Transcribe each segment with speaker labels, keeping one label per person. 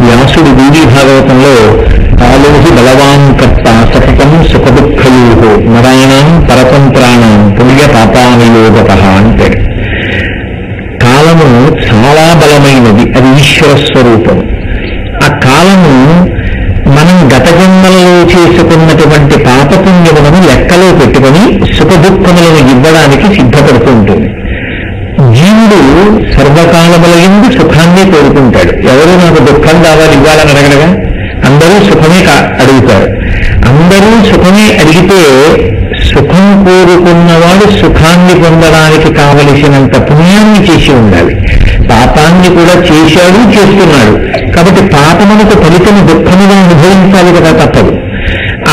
Speaker 1: వ్యాసుడు దేవీ భాగవతంలో కాలోహి బలవాన్ కర్త సతతం సుఖదుఃఖయో నారాయణం పరతంత్రాణం పుణ్య పాపానుయోగత అంటాడు. కాలము చాలా బలమైనది, అది ఈశ్వర స్వరూపం. ఆ కాలము మనం గత జన్మలలో చేసుకున్నటువంటి పాపపుణ్యములను లెక్కలో పెట్టుకుని సుఖదుఖములను ఇవ్వడానికి సిద్ధపడుతూ ఉంటుంది. జీవుడు సర్వకాలములందు సుఖాన్ని కోరుకుంటాడు. ఎవరు నాకు దుఃఖం కావాలి ఇవ్వాలని అడగడగా, అందరూ సుఖమే అడుగుతారు. అందరూ సుఖమే అడిగితే సుఖం కోరుకున్నవాడు సుఖాన్ని పొందడానికి కావలసినంత పుణ్యాన్ని చేసి ఉండాలి. పాపాన్ని కూడా చేశాడు, చేస్తున్నాడు. కాబట్టి పాపమునకు ఫలితము దుఃఖముగా అనుభవించాలి కదా, తప్పదు.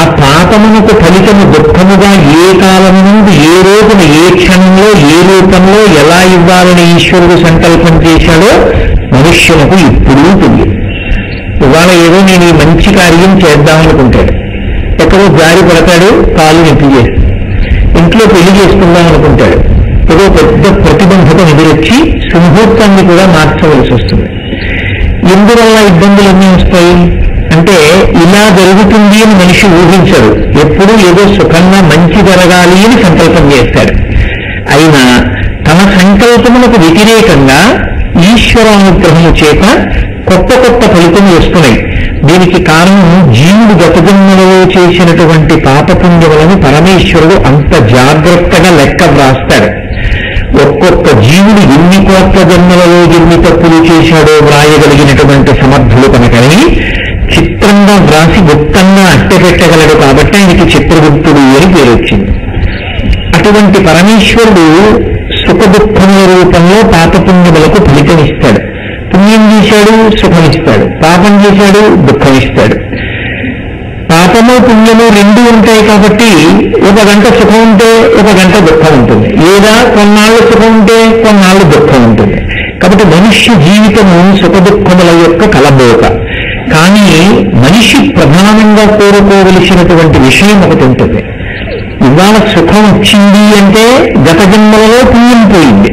Speaker 1: ఆ పాపమునకు ఫలితము దుఃఖముగా ఏ కాలం నుండి ఏ రోజున ఏ క్షణంలో ఏ రూపంలో ఎలా ఇవ్వాలని ఈశ్వరుడు సంకల్పం చేశాడో మనుష్యులకు ఇప్పుడూ తెలియదు. ఇవాళ ఏదో నేను ఈ మంచి కార్యం చేద్దామనుకుంటాడు, ఎక్కడో జారి పడతాడు, కాలు నెప్పి చేస్తాడు. ఇంట్లో పెళ్లి చేసుకుందాం అనుకుంటాడు, ఏదో పెద్ద ప్రతిబంధకం ఎదురొచ్చి సుముహూర్తాన్ని కూడా మార్చవలసి వస్తుంది. ఎందువల్ల ఇబ్బందులన్నీ వస్తాయి అంటే, ఇలా జరుగుతుంది అని మనిషి ఊహించడు. ఎప్పుడూ ఏదో సుఖంగా మంచి జరగాలి అని సంకల్పం చేస్తాడు. అయినా తన సంకల్పములకు వ్యతిరేకంగా ఈశ్వరానుగ్రహము చేత కొత్త కొత్త ఫలితములు వస్తున్నాయి. దీనికి కారణం జీవుడు గత జన్మలలో చేసినటువంటి పాపపుణ్యములను పరమేశ్వరుడు అంత జాగ్రత్తగా లెక్క వ్రాస్తాడు. ఒక్కొక్క జీవుడు ఎన్ని కోట్ల జన్మలలో ఎన్ని తప్పులు చేశాడో వ్రాయగలిగినటువంటి సమర్థులు కనుకని చిత్రంగా వ్రాసి గుప్తంగా అట్టపెట్టగలడు. కాబట్టి ఆయనకి చిత్రగుప్తుడు అని పేరు వచ్చింది. అటువంటి పరమేశ్వరుడు సుఖదుఖముల రూపంలో పాపపుణ్యములకు ఫలితమిస్తాడు. పుణ్యం చేశాడు, సుఖమిస్తాడు. పాపం చేశాడు, దుఃఖమిస్తాడు. పాపము పుణ్యము రెండు ఉంటాయి కాబట్టి ఒక గంట సుఖం ఉంటే ఒక గంట దుఃఖం ఉంటుంది, లేదా కొన్నాళ్ళు సుఖం ఉంటే కొన్నాళ్ళు దుఃఖం ఉంటుంది. కాబట్టి మనుష్య జీవితము సుఖదుఖముల యొక్క కలబోక. కానీ మనిషి ప్రధానంగా కోరుకోవలసినటువంటి విషయం ఒకటి ఉంటుంది. ఇవాళ సుఖం వచ్చింది అంటే గత జన్మలలో పుణ్యం పోయింది,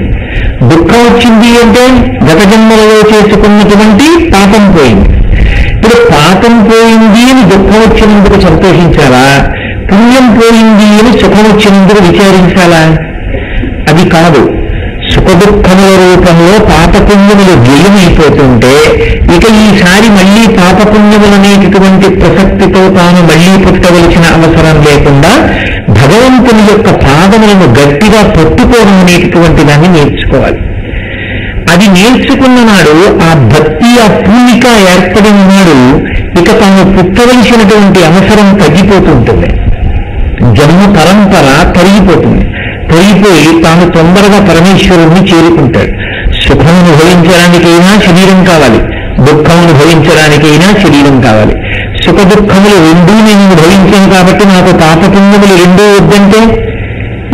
Speaker 1: దుఃఖం వచ్చింది అంటే గత జన్మలలో చేసుకున్నటువంటి పాపం పోయింది. ఇప్పుడు పాపం పోయింది అని దుఃఖం వచ్చినందుకు సంతోషించాలా, పుణ్యం పోయింది అని సుఖం వచ్చినందుకు విచారించాలా? అది కాదు. సుఖదుఖముల రూపంలో పాపపుణ్యములు వ్యయమైపోతుంటే ఇక ఈసారి మళ్లీ పాపపుణ్యములనేటటువంటి ప్రసక్తితో తాను మళ్లీ పుట్టవలసిన అవసరం లేకుండా భగవంతుని యొక్క పాదములను గట్టిగా పట్టుకోవడం అనేటటువంటి దాన్ని నేర్చుకోవాలి. అది నేర్చుకున్న నాడు ఆ భక్తి, ఆ పూనిక ఏర్పడిన నాడు ఇక తాను పుట్టవలసినటువంటి అవసరం తగ్గిపోతుంటుంది. జన్మ పరంపర తరిగిపోతుంది. తరిగిపోయి తాను తొందరగా పరమేశ్వరుణ్ణి చేరుకుంటాడు. సుఖం అనుభవించడానికైనా శరీరం కావాలి, దుఃఖం అనుభవించడానికైనా శరీరం కావాలి. సుఖ దుఃఖములు రెండూ నేను అనుభవించాను కాబట్టి నాకు పాపపుణ్యములు రెండూ వద్దంటే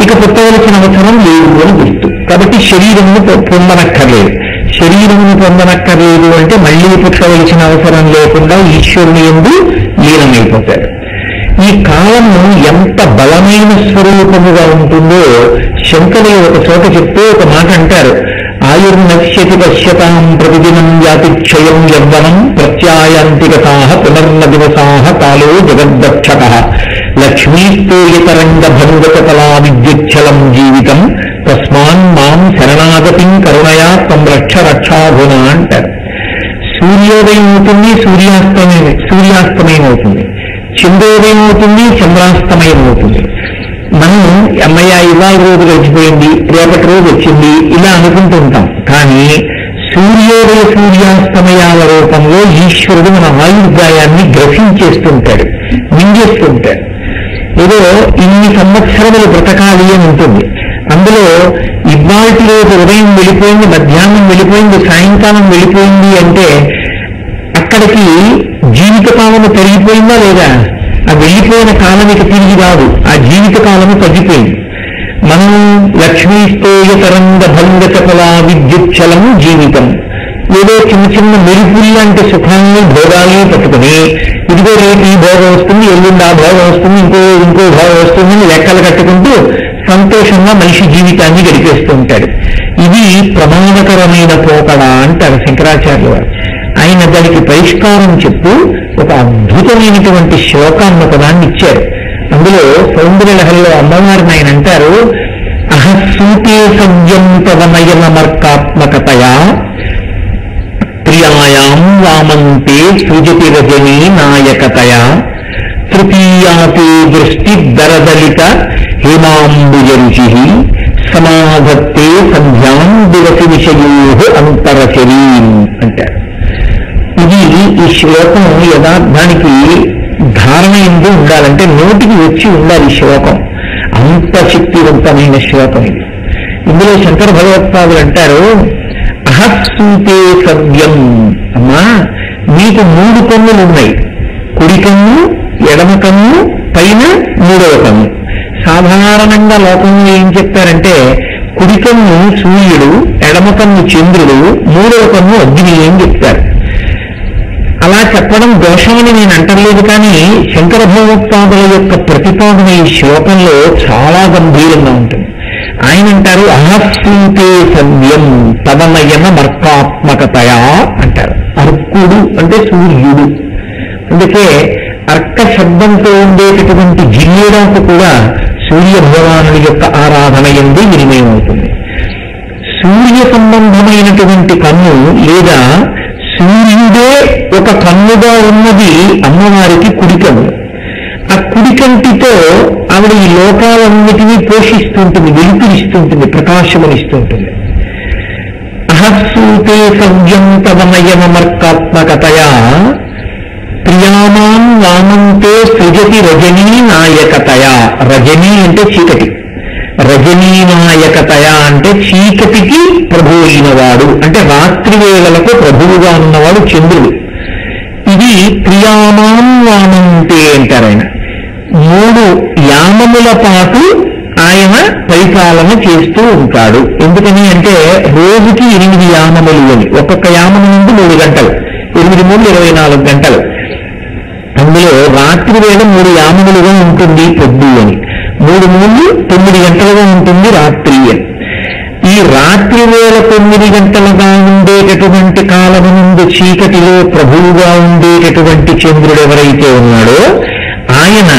Speaker 1: ఇక పుట్టవలసిన అవసరం లేదు అని గుర్తు. కాబట్టి శరీరమును పొందనక్కర్లేదు. శరీరమును పొందనక్కర్లేదు అంటే మళ్లీ పుట్టవలసిన అవసరం లేకుండా ఈశ్వరుని యందు లీనమైపోతాడు. ఈ కాలము ఎంత బలమైన స్వరూపముగా ఉంటుందో శంకరులు ఒక చోట చెప్తూ ఒక మాట అంటారు. ఆయుర్నశ్యతి పశ్యతాం ప్రతిదినం యాతిక్షయం యవ్వనం ప్రత్యాయాంతిగతా పునర్న దివసా కాలో జగద్దక్షక లక్ష్మీస్తూయతరంగ భంగకలా విద్యుచ్చలం జీవితం తస్మాన్ మాం శరణాగతిం కరుణయా త్వం రక్ష రక్షాభున అంటారు. సూర్యోదయం అవుతుంది, సూర్యాస్తమయం అవుతుంది, చంద్రోదయం అవుతుంది, చంద్రాస్తమయం అవుతుంది. మనం అమ్మయ్య ఇవాళ రోజు గడిచిపోయింది, రేపటి రోజు వచ్చింది ఇలా అనుకుంటూ ఉంటాం. కానీ సూర్యోదయ సూర్యాస్తమయాల రూపంలో ఈశ్వరుడు మన ఆయుర్దాయాన్ని గ్రసించేస్తుంటాడు, మింగేస్తుంటాడు. ఏదో ఇన్ని సంవత్సరములు బ్రతకాలి అని ఉంటుంది. అందులో ఇవాళ రోజు ఉదయం వెళ్ళిపోయింది, మధ్యాహ్నం వెళ్ళిపోయింది, సాయంకాలం వెళ్ళిపోయింది అంటే అక్కడికి జీవితకాలము పెరిగిపోయిందా లేదా? ఆ వెళ్ళిపోయిన కాలానికి తిరిగి రాదు, ఆ జీవిత కాలము తగ్గిపోయింది. మనం లక్ష్మీస్తోయతరంగ భంగకలా విద్యుచ్చలము జీవితం. ఏదో చిన్న చిన్న మెరుపులు లాంటి సుఖాన్ని భోగాల్ని పట్టుకుని ఇదిగో రేపు ఈ భోగం వస్తుంది, ఎల్లుండి ఆ భోగం వస్తుంది, ఇంకో భోగం వస్తుంది లెక్కలు కట్టుకుంటూ సంతోషంగా మనిషి జీవితాన్ని గడిపేస్తూ ఉంటాడు. ఇది ప్రమాదకరమైన పోకడా అంటారు శంకరాచార్యులు వారు. ఆయన దానికి పరిష్కారం చెప్పు ఒక అద్భుతమైనటువంటి శ్లోకాన్ని ఒకదాన్ని ఇచ్చారు. అందులో సౌందర్యలహరిలో అమ్మవారిని ఆయన అంటారు, అహస్సూతే సవ్యం తవనయనమర్కాత్మకతయా ప్రియాయాం వామంతే సృజతి రజనీ నాయకతయా తృతీయాతే దృష్టి దరదలిత హేమాంబుజరుచి సమాధత్తే సంధ్యాం దివసి విషయో అంతరశరీం అంటారు. ఇది ఈ శ్లోకం యథార్థానికి ధారణ ఎందు ఉండాలంటే నోటికి వచ్చి ఉండాలి. ఈ శ్లోకం అంత శక్తివంతమైన శ్లోకం ఇది. ఇందులో శంకర భగవత్పాదులు అంటారు, అహస్సూతే సవ్యం. అమ్మా, నీకు 3 కన్నులు ఉన్నాయి. కుడి కన్ను, ఎడమ కన్ను, పైన 3వ కన్ను. సాధారణంగా లోకంలో ఏం చెప్తారంటే కుడి కన్ను సూర్యుడు, ఎడమ కన్ను చంద్రుడు, 3వ కన్ను అగ్ని అని చెప్తారు. అలా చెప్పడం దోషమని నేను అంటలేదు, కానీ శంకర భగవత్పాదుల యొక్క ప్రతిపాదన ఈ శ్లోకంలో చాలా గంభీరంగా ఉంటుంది. ఆయన అంటారు, అహస్సూతే సవ్యం తవనయన మర్కాత్మకతయా అంటారు. అర్కుడు అంటే సూర్యుడు. అందుకే అర్క శబ్దంతో ఉండేటటువంటి జిల్లేడాకు కూడా సూర్య భగవానుడి యొక్క ఆరాధన ఎందు వినిమయం అవుతుంది. సూర్య సంబంధమైనటువంటి కన్ను లేదా సూర్యుడే ఒక కన్నుగా ఉన్నది అమ్మవారికి కుడి కన్ను. ఆ కుడి కంటితో ఆవిడ ఈ లోకాలన్నిటినీ పోషిస్తుంటుంది, వెలుతురిస్తుంటుంది, ప్రకాశమనిస్తుంటుంది. అహస్సూతే సవ్యం తవనయనమర్కాత్మకతయా ప్రియామాం వామంతే సృజతి రజనీ నాయకతయా. రజనీ అంటే చీకటి, రజనీ నాయకతయా అంటే చీకటికి ప్రభు అయినవాడు, అంటే రాత్రి వేళలకు ప్రభువుగా ఉన్నవాడు చంద్రుడు. ఇది ప్రియామాం వామంతే అంటారు. ఆయన 3 యామముల పాటు ఆయన పరిపాలన చేస్తూ ఉంటాడు. ఎందుకని అంటే రోజుకి 8 యామములు అని. ఒక్కొక్క యామము నుండి 3 గంటలు, 8 3 24 గంటలు. అందులో రాత్రి వేళ 3 యామములుగా ఉంటుంది పొద్దు అని, 3 3 9 గంటలుగా ఉంటుంది రాత్రి అని. ఈ రాత్రి వేళ 9 గంటలుగా ఉండేటటువంటి కాలము నుండి చీకటిలో ప్రభువుగా ఉండేటటువంటి చంద్రుడు ఎవరైతే ఉన్నాడో ఆయన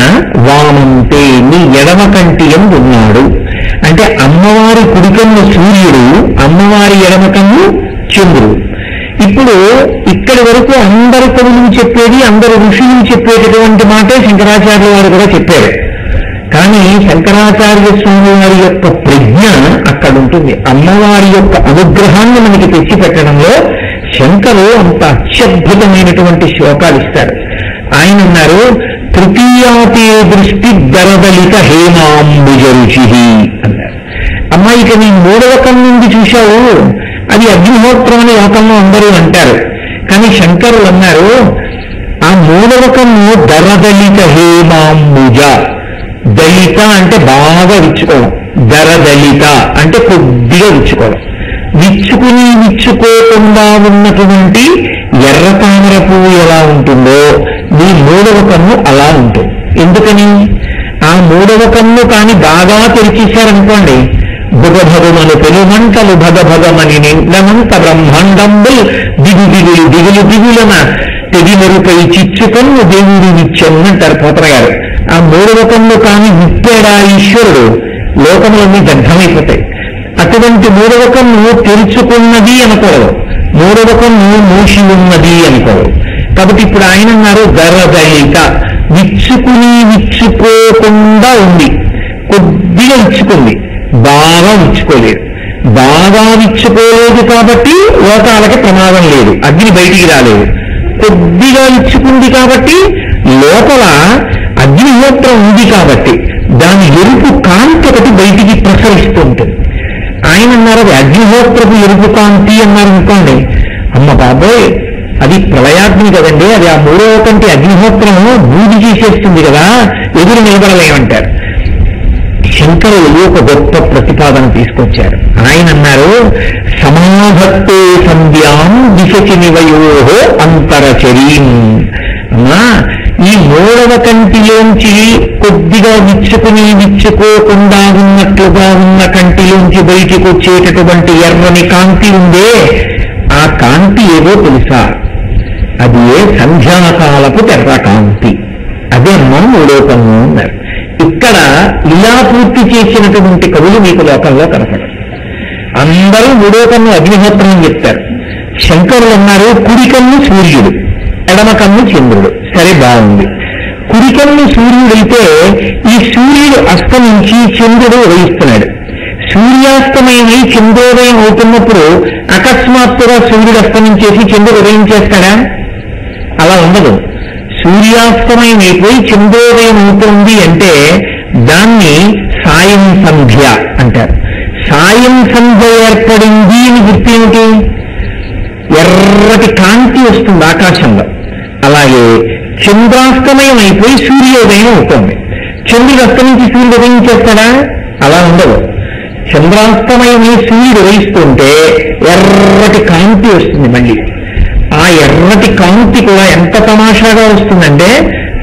Speaker 1: వామంతే నీ ఎడమ కంటి యందు ఉన్నాడు. అంటే అమ్మవారి కుడికన్ను సూర్యుడు, అమ్మవారి ఎడమ కన్ను చంద్రుడు. ఇప్పుడు ఇక్కడి వరకు అందరు కవులు చెప్పేది, అందరు ఋషులు చెప్పేటటువంటి మాటే శంకరాచార్యుల వారు కూడా చెప్పారు. కానీ శంకరాచార్య స్వామి వారి యొక్క ప్రజ్ఞ అక్కడ ఉంటుంది. అమ్మవారి యొక్క అనుగ్రహాన్ని మనకి తెచ్చిపెట్టడంలో శంకరు అంత అత్యద్భుతమైనటువంటి శ్లోకాలు ఇస్తారు. ఆయన అన్నారు, తృతీయాతే దృష్టి దరదలిత హేమాంబుజరుచి అన్నారు. అమ్మా, ఇక నీ 3వ కన్ను నుండి చూశావు, అది అగ్నిహోత్రం అని లోకంలో అందరూ అంటారు. కానీ శంకరులు అన్నారు, ఆ 3వ కన్ను దరదలిత హేమాంబుజ. దళిత అంటే బాగా విచ్చుకోవడం, దరదలిత అంటే కొద్దిగా విచ్చుకోవడం. విచ్చుకోకుండా ఉన్నటువంటి ఎర్ర తామర పువ్వు ఎలా ఉంటుందో నీ 3వ కన్ను అలా ఉంటుంది. ఎందుకని? ఆ 3వ కన్ను కానీ బాగా తెరిచేశారనుకోండి, భుగభగమను పెనుమంటలు భగభగమని నిండమంత బ్రహ్మాండంబుల్ దిగులున తెగిమెరుపై చిచ్చుకన్ను దేవుడు నిత్యమంటారు పోతన గారు. ఆ 3వ కన్ను కానీ విప్పాడా ఈశ్వరుడు, లోకములన్నీ దగ్ధమైపోతాయి. అటువంటి 3వ కన్ను తెరుచుకున్నది అనకూడదు, 3వ కన్ను మూసి ఉన్నది అనుకోడు. కాబట్టి ఇప్పుడు ఆయన అన్నారు, దరదలిత విచ్చుకోకుండా ఉంది. కొద్దిగా విచ్చుకుంది, బాగా విచ్చుకోలేదు. బాగా విచ్చుకోలేదు కాబట్టి లోకాలకి ప్రమాదం లేదు, అగ్ని బయటికి రాలేదు. కొద్దిగా విచ్చుకుంది కాబట్టి లోపల అగ్నిహోత్రం ఉంది కాబట్టి దాని ఎరుపు కాంతి ఒకటి బయటికి ప్రసరిస్తూ ఉంటుంది. ఆయన అన్నారు, అది అగ్నిహోత్రపు ఎరుపు కాంతి అన్నారు అనుకోండి, అమ్మ బాబోయ్ అది ప్రళయాగ్ని కదండి, అది ఆ 3వ కంటి అగ్నిహోత్రము బూది చేసేస్తుంది కదా, ఎదురు నిలబడలేమంటారు. శంకరులు ఒక గొప్ప ప్రతిపాదన తీసుకొచ్చారు. ఆయన అన్నారు, సమాధత్తే సంధ్యాం దిశచి నివయో అంతరచరీం. అమ్మా, ఈ ఈ మూడవ కంటిలోంచి కొద్దిగా విచ్చుకోకుండా ఉన్నట్లుగా ఉన్న కంటిలోంచి బయటికి వచ్చేటటువంటి ఎర్రని కాంతి ఉందే, ఆ కాంతి ఏదో తెలుసా? అది సంధ్యాకాలపు తెర్ర కాంతి. అదే మూడో కన్ను అన్నారు. ఇక్కడ ఇలా పూర్తి చేసినటువంటి కవులు మీకు లోకంలో కనపడరు. అందరూ మూడో కన్ను అగ్నిహోత్రం అని చెప్తారు. శంకరులు అన్నారు కుడి కన్ను సూర్యుడు, ఎడమ కన్ను చంద్రుడు. సరే, బాగుంది. కుడి కన్ను సూర్యుడైతే ఈ సూర్యుడు అస్తమించి చంద్రుడు ఉదయిస్తున్నాడు. సూర్యాస్తమయమై చంద్రోదయం అవుతున్నప్పుడు అకస్మాత్తుగా సూర్యుడు అస్తమించేసి చంద్రుడు ఉదయించేస్తాడా? అలా ఉండదు. సూర్యాస్తమయం అయిపోయి చంద్రోదయం అవుతుంది అంటే దాన్ని సాయం సంధ్య అంటారు. సాయం సంధ్య ఏర్పడింది అని గుర్తు ఏమిటి? ఎర్రటి కాంతి వస్తుంది ఆకాశంలో. అలాగే చంద్రాస్తమయం అయిపోయి సూర్యోదయం అవుతుంది. చంద్రుడు అస్తమించి సూర్యుడు ఉదయించేస్తాడా? అలా ఉండదు. చంద్రాస్తమయమై సూర్యుడు ఉదయిస్తుంటే ఎర్రటి కాంతి వస్తుంది. మళ్ళీ ఆ ఎర్రటి కాంతి కూడా ఎంత తమాషాగా వస్తుందంటే,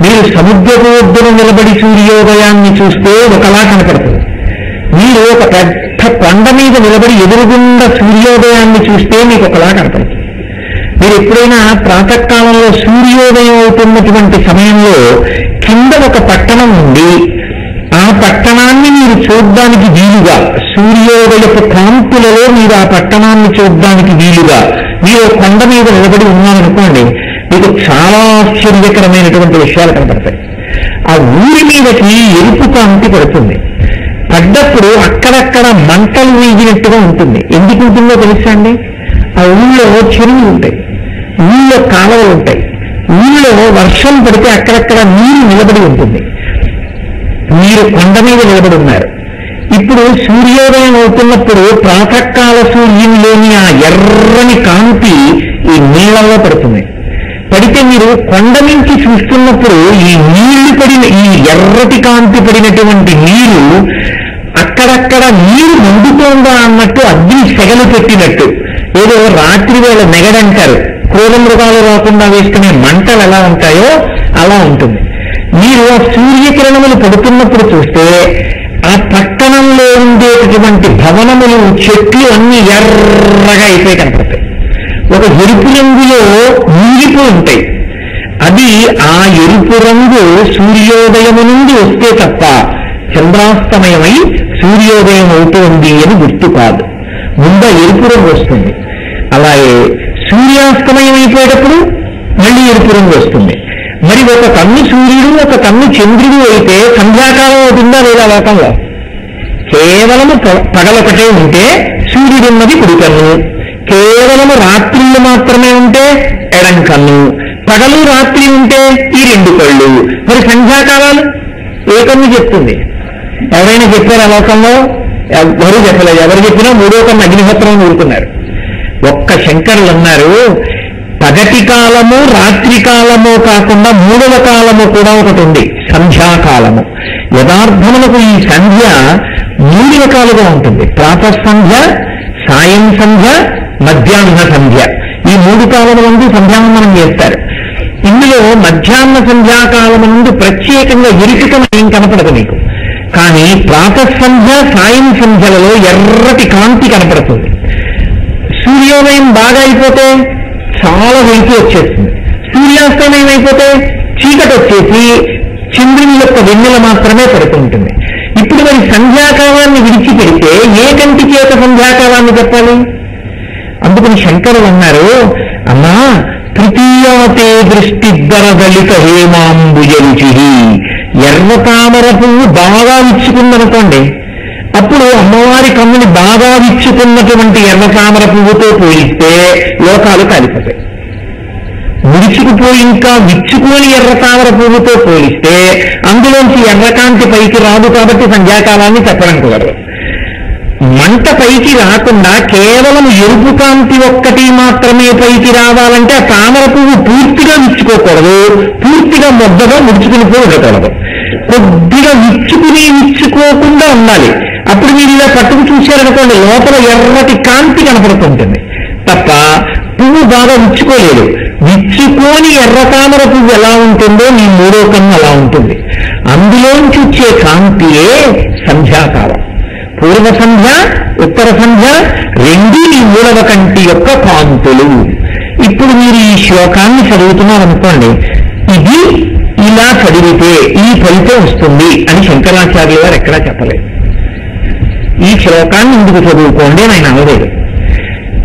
Speaker 1: మీరు సముద్రపు ఒడ్డున నిలబడి సూర్యోదయాన్ని చూస్తే ఒకలా కనపడుతుంది. మీరు ఒక పెద్ద కొండ మీద నిలబడి ఎదురుగుండా సూర్యోదయాన్ని చూస్తే మీకు ఒకలా కనపడుతుంది. మీరు ఎప్పుడైనా ప్రాతకాలంలో సూర్యోదయం అవుతున్నటువంటి సమయంలో కింద ఒక పట్టణం ఉంది, ఆ పట్టణాన్ని మీరు చూడ్డానికి వీలుగా, సూర్యోదయపు కాంతులలో మీరు ఆ పట్టణాన్ని చూడ్డానికి వీలుగా మీరు కొండ మీద నిలబడి ఉన్నారనుకోండి, మీకు చాలా ఆశ్చర్యకరమైనటువంటి విషయాలు కనపడతాయి. ఆ ఊరి మీదకి ఎరుపు కాంతి పడుతుంది. పడ్డప్పుడు అక్కడక్కడ మంటలు వీగినట్టుగా ఉంటుంది. ఎందుకు ఉంటుందో తెలుసా అండి? ఆ ఊళ్ళో చెరువులు ఉంటాయి, ఊళ్ళో కాలువలు ఉంటాయి, ఊళ్ళో వర్షం పడితే అక్కడక్కడ నీరు నిలబడి ఉంటుంది. మీరు కొండ మీద నిలబడి ఉన్నారు. ఇప్పుడు సూర్యోదయం అవుతున్నప్పుడు ప్రాతకాల సూర్యునిలోని ఆ ఎర్రని కాంతి ఈ నీళ్లలో పడుతుంది. పడితే మీరు కొండ నుంచి చూస్తున్నప్పుడు ఈ నీళ్లు పడిన, ఈ ఎర్రటి కాంతి పడినటువంటి నీరు అక్కడక్కడ నీరు మండుతోందా అన్నట్టు అగ్ని సెగలు పెట్టినట్టు, ఏదో రాత్రి వేళ నెగడంటారు, క్రూర మృగాలు రాకుండా వేసుకునే మంటలు ఎలా ఉంటాయో అలా ఉంటుంది. మీరు ఆ సూర్యకిరణములు పడుతున్నప్పుడు చూస్తే ఆ పట్టణంలో ఉండేటటువంటి భవనములు, చెట్లు అన్ని ఎర్రగా అయిపోయి కనపడతాయి. ఒక ఎరుపు రంగులో మునిగిపోయి ఉంటాయి. అది ఆ ఎరుపు రంగు సూర్యోదయము నుండి వస్తే తప్ప చంద్రాస్తమయమై సూర్యోదయం అవుతోంది అని గుర్తు కాదు. ముందు ఎరుపు రంగు వస్తుంది. అలాగే సూర్యాస్తమయం అయిపోయేటప్పుడు మళ్ళీ ఎరుపు రంగు వస్తుంది. మరి ఒక కన్ను సూర్యుడు, ఒక కన్ను చంద్రుడు అయితే సంధ్యాకాలం అవుతుందా లేదా? లోకంలో కేవలము పగలొకటే ఉంటే సూర్యుడున్నది కుడి కన్ను, కేవలము రాత్రిళ్ళు మాత్రమే ఉంటే ఎడం కన్ను, పగలు రాత్రి ఉంటే ఈ రెండు కళ్ళు. మరి సంధ్యాకాలాలు ఏ కన్ను చెప్తుంది? ఎవరైనా చెప్పారు ఆ లోకంలో? ఎవరు చెప్పలేదు. ఎవరు చెప్పినా మూడో కన్ను అగ్నిహోత్రం ఊరుకున్నారు. ఒక్క శంకరులు అన్నారు, పగటి కాలము రాత్రి కాలము కాకుండా మూడవ కాలము కూడా ఒకటి ఉంది, సంధ్యాకాలము. యథార్థములకు ఈ సంధ్య మూడు రకాలుగా ఉంటుంది. ప్రాతః సంధ్య, సాయం సంధ్య, మధ్యాహ్న సంధ్య. ఈ మూడు కాలము నుండి సంధ్యావందనం చేస్తారు. ఇందులో మధ్యాహ్న సంధ్యాకాలము నుండి ప్రత్యేకంగా ఎరుకటం ఏం కనపడదు మీకు. కానీ ప్రాతః సంధ్య, సాయం సంధ్యలలో ఎర్రటి కాంతి కనపడుతుంది. సూర్యోదయం బాగా అయిపోతే చాలా వెలుగు వచ్చేస్తుంది. సూర్యాస్తమయం అయిపోతే చీకటి వచ్చేసి చంద్రుని యొక్క వెన్నెల మాత్రమే పడుతుంటుంది. ఇప్పుడు మరి సంధ్యాకాలాన్ని విడిచిపెడితే ఏ కంటి చేత సంధ్యాకాలాన్ని చెప్పాలి? అందుకని శంకరులు అన్నారు, అమ్మా తృతీయాతే దృష్టిద్దర దళిత హేమాంబుజరుచి. ఎర్ర తామర పువ్వు బాగా విచ్చుకుందనుకోండి, అప్పుడు అమ్మవారి కన్నుని బాగా విచ్చుకున్నటువంటి ఎర్ర తామర పువ్వుతో పోలిస్తే లోకాలు కాలిపోతాయి. ముడుచుకుపోయి ఇంకా విచ్చుకోని ఎర్ర తామర పువ్వుతో పోలిస్తే అందులోంచి ఎర్రకాంతి పైకి రాదు. కాబట్టి సంధ్యాకాలాన్ని చెప్పడం కుదరదు. మంట పైకి రాకుండా కేవలం ఎరుపు కాంతి ఒక్కటి మాత్రమే పైకి రావాలంటే ఆ తామర పువ్వు పూర్తిగా విచ్చుకోకూడదు, పూర్తిగా మొద్దగా ముడుచుకుని పోయి ఉండకూడదు. కొద్దిగా విచ్చుకోకుండా ఉండాలి. అప్పుడు మీరు ఇలా పట్టుకు చూశారనుకోండి, లోపల ఎర్రటి కాంతి కనపడుతుంటుంది తప్ప పువ్వు బాగా విచ్చుకోలేదు. విచ్చుకోని ఎర్రతామర పువ్వు ఎలా ఉంటుందో నీ మూడో కన్ను అలా ఉంటుంది. అందులోంచి వచ్చే కాంతియే సంధ్యాకాలం. పూర్వ సంధ్య, ఉత్తర సంధ్య రెండు ఈ మూడవ కంటి యొక్క కాంతులు. ఇప్పుడు మీరు ఈ శ్లోకాన్ని చదువుతున్నారనుకోండి, ఇది ఇలా చదివితే ఈ ఫలితం వస్తుంది అని శంకరాచార్యులు గారు ఎక్కడా చెప్పలేదు. ఈ శ్లోకాన్ని ఇందుకు చదువుకోండి అని ఆయన అనలేదు.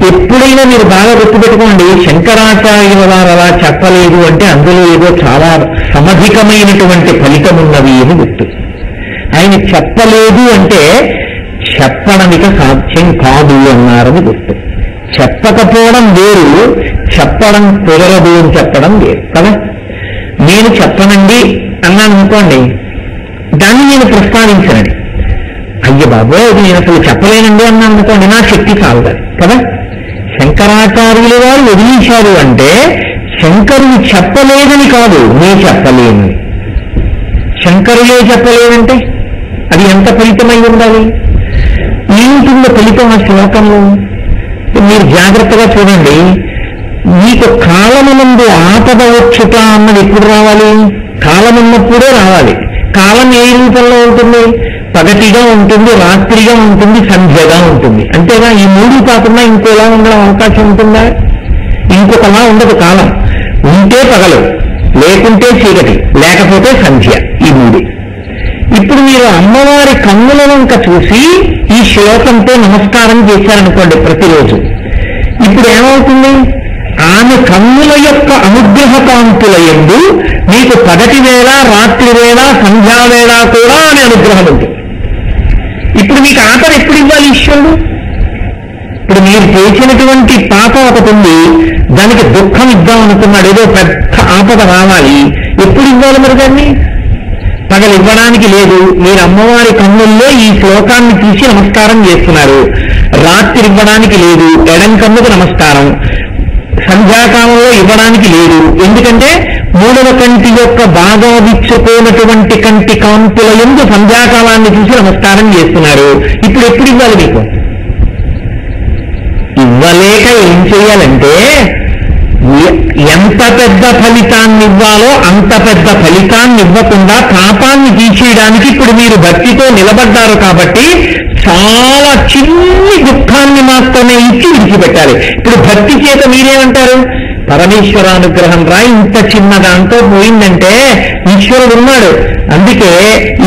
Speaker 1: ఎప్పుడైనా మీరు బాగా గుర్తుపెట్టుకోండి, శంకరాచార్యుల వారు అలా చెప్పలేదు అంటే అందులో ఏదో చాలా సమధికమైనటువంటి ఫలితం ఉన్నది అని గుర్తు. ఆయన చెప్పలేదు అంటే చెప్పడమిక సాధ్యం కాదు అన్నారని గుర్తు. చెప్పకపోవడం వేరు, చెప్పడం కుదరదు అని చెప్పడం వేరు కదా. నేను చెప్పనండి అన్నాను అనుకోండి, దాన్ని నేను ప్రస్తావించనండి. అయ్య బాబో అది నేను అసలు చెప్పలేనండి అన్నాను అనుకోండి, నా శక్తి చాలదు కదా. శంకరాచార్యులు వారు వదిలించారు అంటే శంకరులు చెప్పలేదని కాదు, నేను చెప్పలేను. శంకరులే చెప్పలేదంటే అది ఎంత ఫలితమై ఉండాలి? ఏమిటిందో ఫలితం ఆ శ్లోకంలో మీరు జాగ్రత్తగా చూడండి. మీకు కాలమునందు ఆపద వచ్చుట అన్నది ఎప్పుడు రావాలి? కాలమున్నప్పుడే రావాలి. కాలం ఏ రూపంలో ఉంటుంది? పగటిగా ఉంటుంది, రాత్రిగా ఉంటుంది, సంధ్యగా ఉంటుంది. అంతేగా? ఈ మూడు కాకుండా ఇంకోలా ఉండడం అవకాశం ఉంటుందా? ఇంకొకలా ఉండదు. కాలం ఉంటే పగలు, లేకుంటే చీకటి, లేకపోతే సంధ్య, ఈ మూడు. ఇప్పుడు మీరు అమ్మవారి కన్నుల వంక చూసి ఈ శ్లోకంతో నమస్కారం చేశారనుకోండి ప్రతిరోజు, ఇప్పుడు ఏమవుతుంది? ఆమె కన్నుల యొక్క అనుగ్రహ కాంతుల యందు మీకు పగటి వేళ, రాత్రి వేళ, సంధ్యావేళ కూడా ఆమె అనుగ్రహం ఉంటుంది. ఇప్పుడు మీకు ఆపద ఎప్పుడు ఇవ్వాలి ఈశ్వరుడు? ఇప్పుడు మీరు చేసినటువంటి పాపం ఒకటి ఉంది, దానికి దుఃఖం ఇద్దామనుకున్నాడు, ఏదో పెద్ద ఆపద రావాలి, ఎప్పుడు ఇవ్వాలి మరి దాన్ని? పగలు ఇవ్వడానికి లేదు. మీరు అమ్మవారి కన్నుల్లో ఈ శ్లోకాన్ని చూసి నమస్కారం చేస్తున్నారు. రాత్రి ఇవ్వడానికి లేదు, ఎడం కన్నుకు నమస్కారం. సంధ్యాకాలంలో ఇవ్వడానికి లేదు, ఎందుకంటే మూడవ కంటి యొక్క బాగా విచ్చుకోనటువంటి కంటి కాంతుల యందు సంధ్యాకాలాన్ని చూసి నమస్కారం చేస్తున్నారు. ఇప్పుడు ఎప్పుడు ఇవ్వాలి మీకు? ఇవ్వలేక ఏం చేయాలంటే ఎంత పెద్ద ఫలితాన్ని ఇవ్వాలో అంత పెద్ద ఫలితాన్ని ఇవ్వకుండా పాపాన్ని తీసేయడానికి ఇప్పుడు మీరు భక్తితో నిలబడ్డారు కాబట్టి చాలా చిన్ని దుఃఖాన్ని మాత్రమే ఇచ్చి విడిచిపెట్టాలి. ఇప్పుడు భక్తి చేత మీరేమంటారు? పరమేశ్వరానుగ్రహం రా, ఇంత చిన్న దాంతో పోయిందంటే ఈశ్వరుడు ఉన్నాడు, అందుకే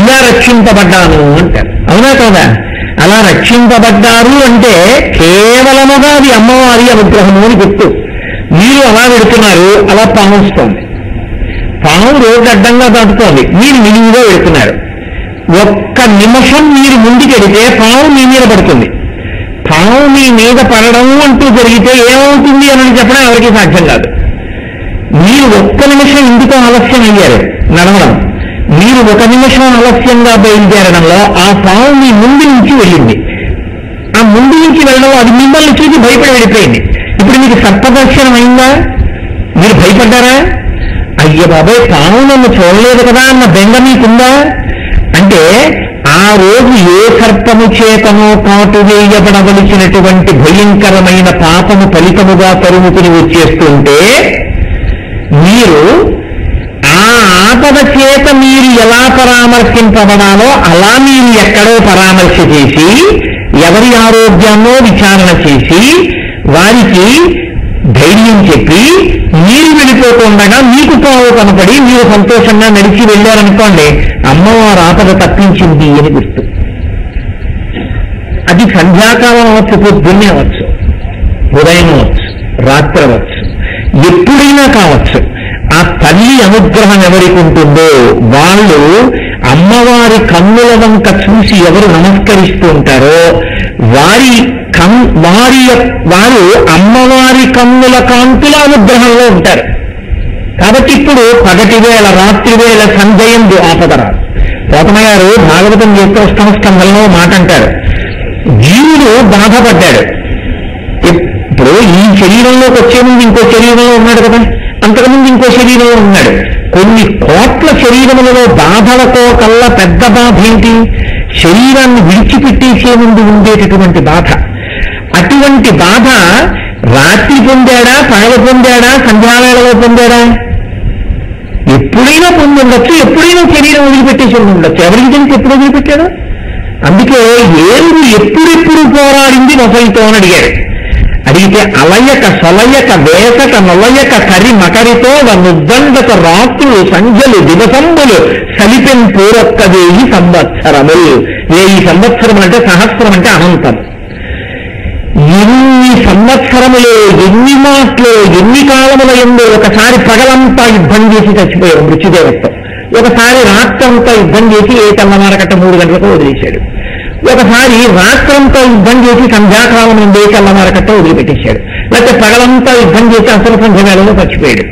Speaker 1: ఇలా రక్షింపబడ్డాను అంటారు. అవునా కదా? అలా రక్షింపబడ్డారు అంటే కేవలముగా అది అమ్మవారి అనుగ్రహము అని గుర్తు. మీరు అలా వెడుతున్నారు, అలా పాము వస్తోంది. పాము రోడ్డు అడ్డంగా దాటుతోంది, మీరు నిలువుగా వెడుతున్నారు. ఒక్క నిమిషం మీరు ముందుకెడితే పాము మీ మీద పడుతుంది. పాము మీ మీద పడడం అంటూ జరిగితే ఏమవుతుంది అని చెప్పడం ఎవరికి సాధ్యం కాదు. మీరు ఒక్క నిమిషం ఎందుకు ఆలస్యం అయ్యారు నడవడం? మీరు ఒక నిమిషం ఆలస్యంగా బయలుదేరడంలో ఆ పాము మీ ముందు నుంచి వెళ్ళింది. ఆ ముందు నుంచి వెళ్ళడం అది మిమ్మల్ని చూసి భయపడి వెళ్ళిపోయింది. ఇప్పుడు మీకు సర్పదర్శనం అయిందా? మీరు భయపడ్డారా? అయ్య బాబాయ్ పాము నన్ను చూడలేదు కదా అన్న బెంగ మీకుందా? అంటే ఆ రోజు ఏ సర్పము చేతనో కాటు వేయబడవలసినటువంటి భయంకరమైన పాపము ఫలితముగా తరుముకుని వచ్చేస్తుంటే మీరు ఆ ఆపద చేత మీరు ఎలా పరామర్శింపబడాలో అలా మీరు ఎక్కడో పరామర్శ చేసి ఎవరి ఆరోగ్యాన్నో విచారణ చేసి వారికి ధైర్యం చెప్పి మీరు వెళ్ళిపోతుండగా మీకు పావు కనపడి మీరు సంతోషంగా నడిచి వెళ్ళారనుకోండి, అమ్మవారు ఆపద తప్పించింది అని గుర్తు. అది సంధ్యాకాలం అవచ్చు, పొద్దున్నే అవచ్చు, ఉదయం అవచ్చు, రాత్రి అవచ్చు, ఎప్పుడైనా కావచ్చు. ఆ తల్లి అనుగ్రహం ఎవరికి ఉంటుందో వాళ్ళు అమ్మవారి కన్నుల వంక చూసి ఎవరు నమస్కరిస్తూ ఉంటారో వారు అమ్మవారి కన్నుల కాంతుల అనుగ్రహంలో ఉంటారు. కాబట్టి ఇప్పుడు పగటి వేళ, రాత్రి వేళ, సంధ్యందు ఆపదరాలు. పోతన గారు భాగవతం యొక్క స్కంధంలో మాట అంటారు, జీవుడు బాధపడ్డాడు. ఇప్పుడు ఈ శరీరంలోకి వచ్చే ముందు ఇంకో శరీరంలో ఉన్నాడు కదా, అంతకుముందు ఇంకో శరీరంలో ఉన్నాడు. కొన్ని కోట్ల శరీరములలో బాధలతో కల్లా పెద్ద బాధ ఏంటి? శరీరాన్ని విడిచిపెట్టేసే ముందు ఉండేటటువంటి బాధ. అటువంటి బాధ రాత్రి పొందాడా, పగల పొందాడా, సంధ్యావేళలో పొందాడా? ఎప్పుడైనా పొంది ఉండొచ్చు, ఎప్పుడైనా శరీరం వదిలిపెట్టేసి ఉండొచ్చు. ఎవరికి తెలిసి ఎప్పుడు వదిలిపెట్టాడు? అందుకే ఏరుడు ఎప్పుడెప్పుడు పోరాడింది మొసలితో అని అడిగాడు. అడిగితే అలయక సొలయక వేసక నొలయక కరి మకరితో నుద్దండక రాత్రులు సంధ్యలు దివసంబులు సలిపెన్ పూరొక్క 1000 సంవత్సరములు. 1000 సంవత్సరం అంటే సహస్రం అంటే అనంతం. ఎన్ని సంవత్సరములు, ఎన్ని మాటలు, ఎన్ని కాలముల ఎందు ఒకసారి పగలంతా యుద్ధం చేసి చచ్చిపోయాడు మృత్యుదేవత్వం. ఒకసారి రాత్రంతా యుద్ధం చేసి ఏ తెల్లవారకట్ట 3 గంటలకు వదిలేశాడు. ఒకసారి రాత్రంతా యుద్ధం చేసి సంధ్యాకాలం నుండి తెల్లవారకట్ట వదిలిపెట్టేశాడు. లేకపోతే పగలంతా యుద్ధం చేసి అసలు సంధ్య వేళలో చచ్చిపోయాడు.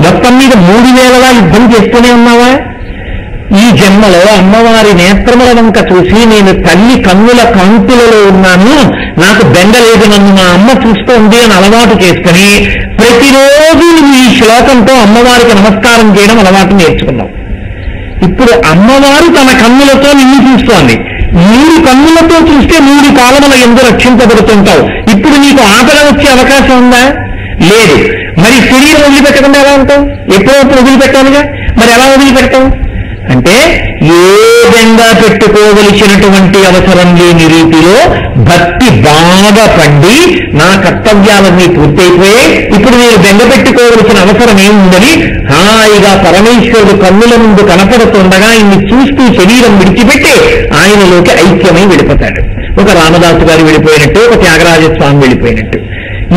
Speaker 1: మొత్తం మీద 3 వేళలా యుద్ధం చేస్తూనే ఉన్నావా? ఈ జన్మలో అమ్మవారి నేత్రముల వంక చూసి నేను తల్లి కన్నుల కాంతులలో ఉన్నాను, నాకు బెంగలేదు, నన్ను మా అమ్మ చూస్తోంది అని అలవాటు చేసుకుని ప్రతిరోజు నువ్వు ఈ శ్లోకంతో అమ్మవారికి నమస్కారం చేయడం అలవాటు నేర్చుకున్నావు. ఇప్పుడు అమ్మవారు తన కన్నులతో నిన్ను చూస్తోంది. 3 కన్నులతో చూస్తే 3 కాలముల యందు రక్షించబడుతుంటావు. ఇప్పుడు నీకు ఆపద వచ్చే అవకాశం ఉందా? లేదు. మరి శరీరం వదిలిపెట్టకుండా ఎలా ఉంటావు? ఎప్పుడప్పుడు వదిలిపెట్టాలిగా. మరి ఎలా వదిలిపెడతావు అంటే ఏ బెంగా పెట్టుకోవలసినటువంటి అవసరం లేని రీతిలో భక్తి బాగా పండి నా కర్తవ్యాలన్నీ పూర్తయిపోయాయి, ఇప్పుడు నేను బెంగ పెట్టుకోవలసిన అవసరం ఏముందని హాయిగా పరమేశ్వరుడు కన్నుల ముందు కనపడుతుండగా ఇన్ని చూస్తూ శరీరం విడిచిపెట్టి ఆయనలోకి ఐక్యమై వెళ్ళిపోతాడు. ఒక రామదాసు గారు వెళ్ళిపోయినట్టు, ఒక త్యాగరాజస్వామి వెళ్ళిపోయినట్టు.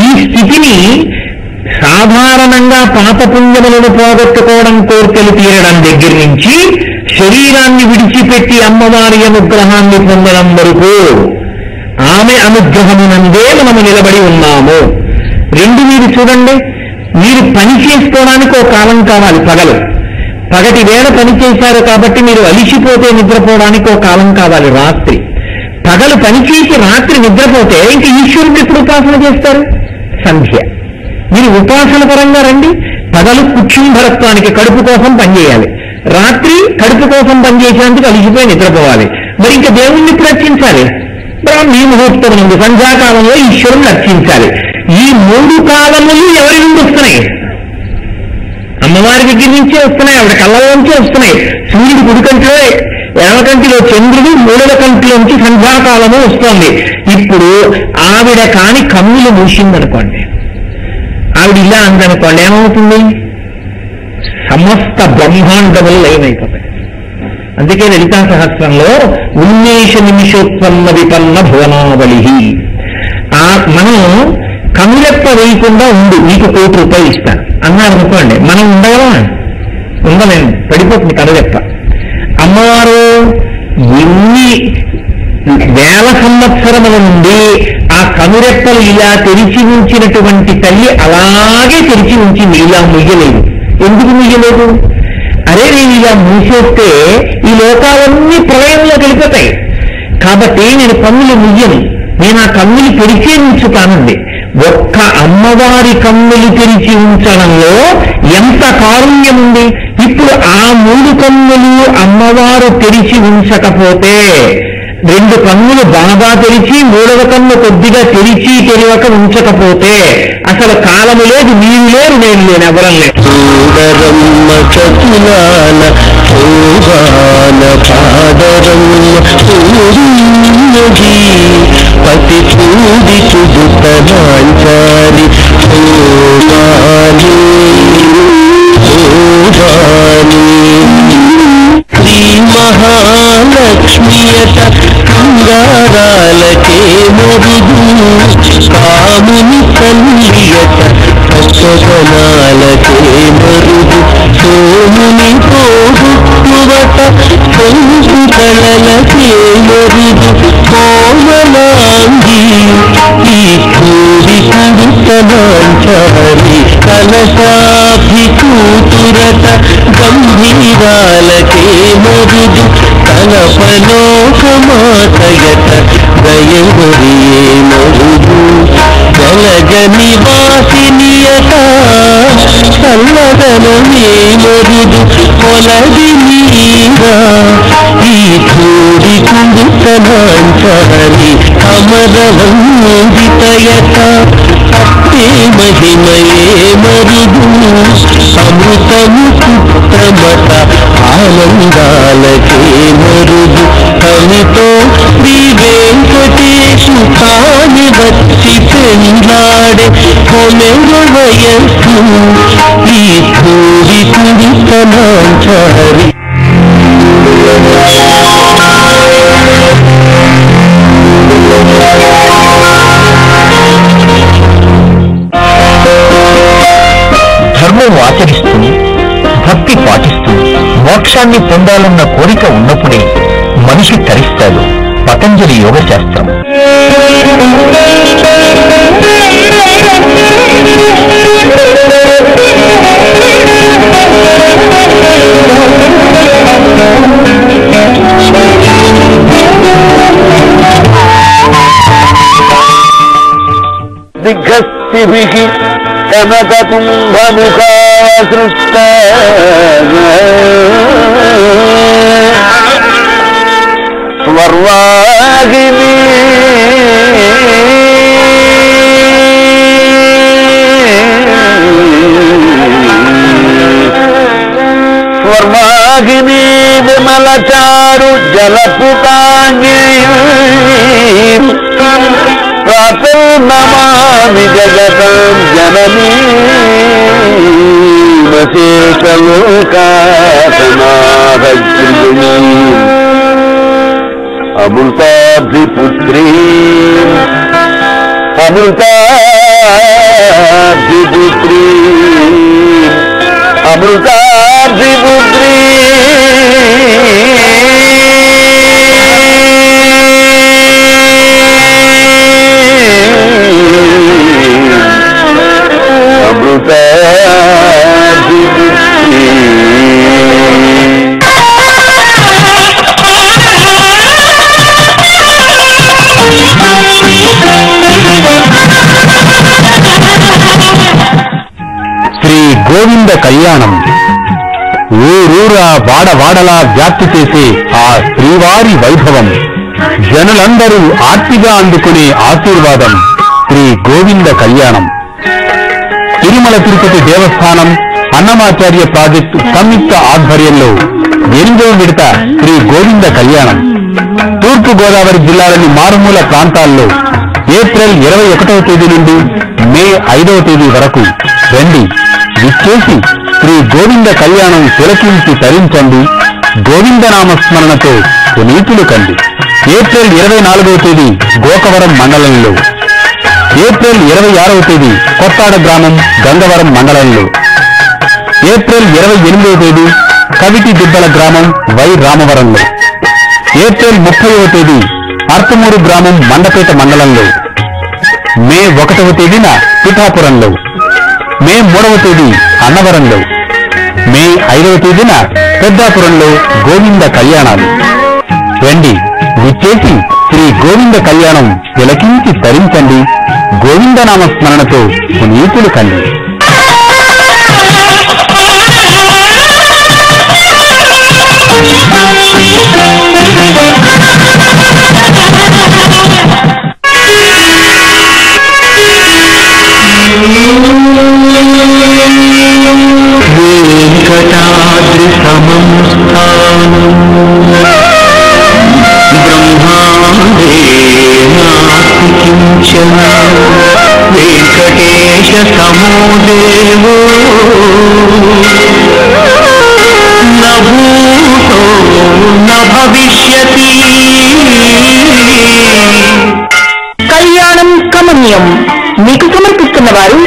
Speaker 1: ఈ స్థితిని సాధారణంగా పాపపుణ్యములను పోగొట్టుకోవడం, కోర్కెలు తీరడం దగ్గర నుంచి శరీరాన్ని విడిచిపెట్టి అమ్మవారి అనుగ్రహాన్ని పొందడం వరకు ఆమె అనుగ్రహమునందే మనము నిలబడి ఉన్నాము. 2 మీరు చూడండి. మీరు పని చేసుకోవడానికి ఒక కాలం కావాలి. పగటి వేళ పని చేశారు కాబట్టి మీరు అలిసిపోతే నిద్రపోవడానికి ఒక కాలం కావాలి, రాత్రి. పగలు పనిచేసి రాత్రి నిద్రపోతే ఇంక ఈశ్వరుడు ఎప్పుడు ఉపాసన చేస్తారు? సంధ్య. మీరు ఉపాసన పరంగా రండి. పగలు కుక్షుంభరత్వానికి కడుపు కోసం పనిచేయాలి, రాత్రి కడుపు కోసం పనిచేసేందుకు అలిసిపోయి నిద్రపోవాలి. మరి ఇంకా దేవుణ్ణి ఇప్పుడు అర్చించాలి. బ్రాహ్మీ ముహూర్తం నుండి సంధ్యాకాలంలో ఈశ్వరుని అర్చించాలి. ఈ 3 కాలములు ఎవరి నుండి వస్తున్నాయి? అమ్మవారి దగ్గర నుంచే వస్తున్నాయి, ఆవిడ కళ్ళలోంచే వస్తున్నాయి. సూర్యుడు కుడికంటిలో, ఎడమకంటిలో చంద్రుడు, మూడవ కంటిలోంచి సంధ్యాకాలము వస్తోంది. ఇప్పుడు ఆవిడ కాని కన్నులు మూసిందనుకోండి, ఆవిడ ఇలా అందనుకోండి, ఏమవుతుంది? సమస్త బ్రహ్మాండములు లయమైపోతాయి. అందుకే లలితా సహస్రంలో ఉన్మేష నిమిషోత్పన్న విపన్న భువనావళి. మనం కనులెప్ప వేయకుండా ఉండు, నీకు ₹1,00,000 ఇస్తాను అన్నారు అనుకోండి, మనం ఉండలేము, పడిపోతుంది కనులెప్ప. అమ్మవారు ఎన్ని వేల సంవత్సరముల నుండి ఆ కనురెప్పలు ఇలా తెరిచి ఉంచినటువంటి తల్లి అలాగే తెరిచి ఉంచింది, ఇలా ముయ్యలేదు. ఎందుకు ముయ్యలేదు? అరే నేను ఇలా మూసేస్తే ఈ లోకాలన్నీ ప్రళయంలో వెళ్ళిపోతాయి, కాబట్టి నేను కన్నులు ముయ్యను, నేను ఆ కన్నులు తెరిచే ఉంచుతానండి. ఒక్క అమ్మవారి కన్నులు తెరిచి ఉంచడంలో ఎంత కారుణ్యం ఉంది. ఇప్పుడు ఆ 3 కన్నులు అమ్మవారు తెరిచి ఉంచకపోతే, 2 కన్నులు బాగా తెరిచి 3వ కన్ను కొద్దిగా తెరివక ఉంచకపోతే అసలు కాలము లేదు, నీరు లేరు, నేను లేను, ఎవరం లేదు. పతి చూడి చుదుతనాంచాలి శ్రీ మహాలక్ష్మియత కంగారాలకే మరుదు కాముని కల్లియత సత్వనాలకే మరుదు సోముని పోగువత సంకుతలకే మరుదు కోమలాంగి ఈ కూడి కుడుతనాంచాలి కలశాభి కూతురత గంభీరాలకే మరుదు కలపలోకమాతయత దయవరియే మరుదు జలగ నివాసినియత చల్లదనమే మరుదు కొలది నీరా ఈ కూడి కుడుతనాంచాలి అమరవందిత
Speaker 2: తయక అత్తే మహిమయే మరుదు అమృతము పుత్రమత ఆనందాలకే మరుదు కవితో శ్రీ వెంకటేశు కాని వచ్చి పెళ్ళాడే కొమెరు వయస్సు ఈ పూరి కుడితనాచారి ధర్మం ఆచరిస్తూ భక్తి పాటిస్తూ మోక్షాన్ని పొందాలన్న కోరిక ఉన్నప్పుడే మనిషి తరిస్తాడు. పతంజలి యోగ శాస్త్రం. దిగ్గస్థిభిః కనకకుంభముఖా సృష్ట స్వర్వాహిని స్వర్వాహిని విమలచారు జలపుతాంగి ప్రాతర్నమామి జగతాం జననీ వశేషలోకాసనాభద్రిణీ అమృతాభిపుత్రీ అమృతాభిపుత్రీ అమృతాభిపుత్రీ శ్రీ గోవింద కళ్యాణం. ఊరూరా వాడవాడలా వ్యాప్తి చేసే ఆ శ్రీవారి వైభవం, జనులందరూ ఆర్తిగా అందుకునే ఆశీర్వాదం శ్రీ గోవింద కళ్యాణం. తిరుమల తిరుపతి దేవస్థానం అన్నమాచార్య ప్రాజెక్టు సంయుక్త ఆధ్వర్యంలో 8వ విడత శ్రీ గోవింద కళ్యాణం తూర్పు గోదావరి జిల్లాలోని మారుమూల ప్రాంతాల్లో ఏప్రిల్ 21వ తేదీ నుండి మే 5వ తేదీ వరకు రండి. విచ్చేసి శ్రీ గోవింద కళ్యాణం తిలకించి తరించండి. గోవిందనామస్మరణతో పునీతులు కండి. ఏప్రిల్ 24వ తేదీ గోకవరం మండలంలో, ఏప్రిల్ 26వ తేదీ కొత్తాడ గ్రామం గంగవరం మండలంలో, ఏప్రిల్ 28వ తేదీ కవిటి దిబ్బల గ్రామం వై రామవరంలో, ఏప్రిల్ 30వ తేదీ అర్తమూరు గ్రామం మండపేట మండలంలో, మే 1వ తేదీన పిఠాపురంలో, మే 3వ తేదీ అన్నవరంలో, మే 5వ తేదీన పెద్దాపురంలో గోవింద కళ్యాణాలు. రండి, విచ్చేసి శ్రీ గోవింద కళ్యాణం తిలకించి తరించండి. గోవిందనామస్మరణతో పునీతులు కండి. వెంకటాద్రి సమం స్థానం బ్రహ్మాండే నాస్తి కించన వెంకటేశ సమో దేవో న భూతో న భవిష్యతి. కళ్యాణం కమనీయం మీకు సమర్పిస్తున్న వారు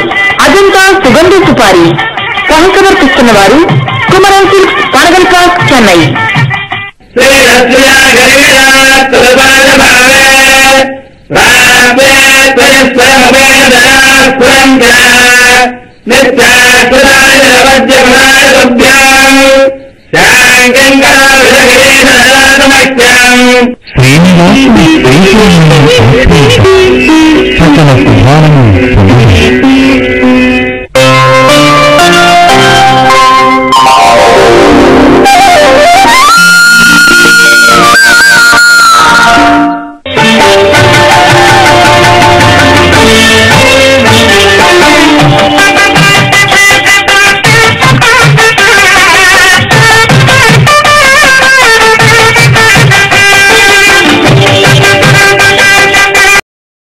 Speaker 2: అజంతా సుగంధ సుపారి, సహసమర్పిస్తున్న వారు కుమరం సిల్క్స్ పనగల్ పార్క్ చెన్నై. శ్రీనివాసుని సకల శుభాలను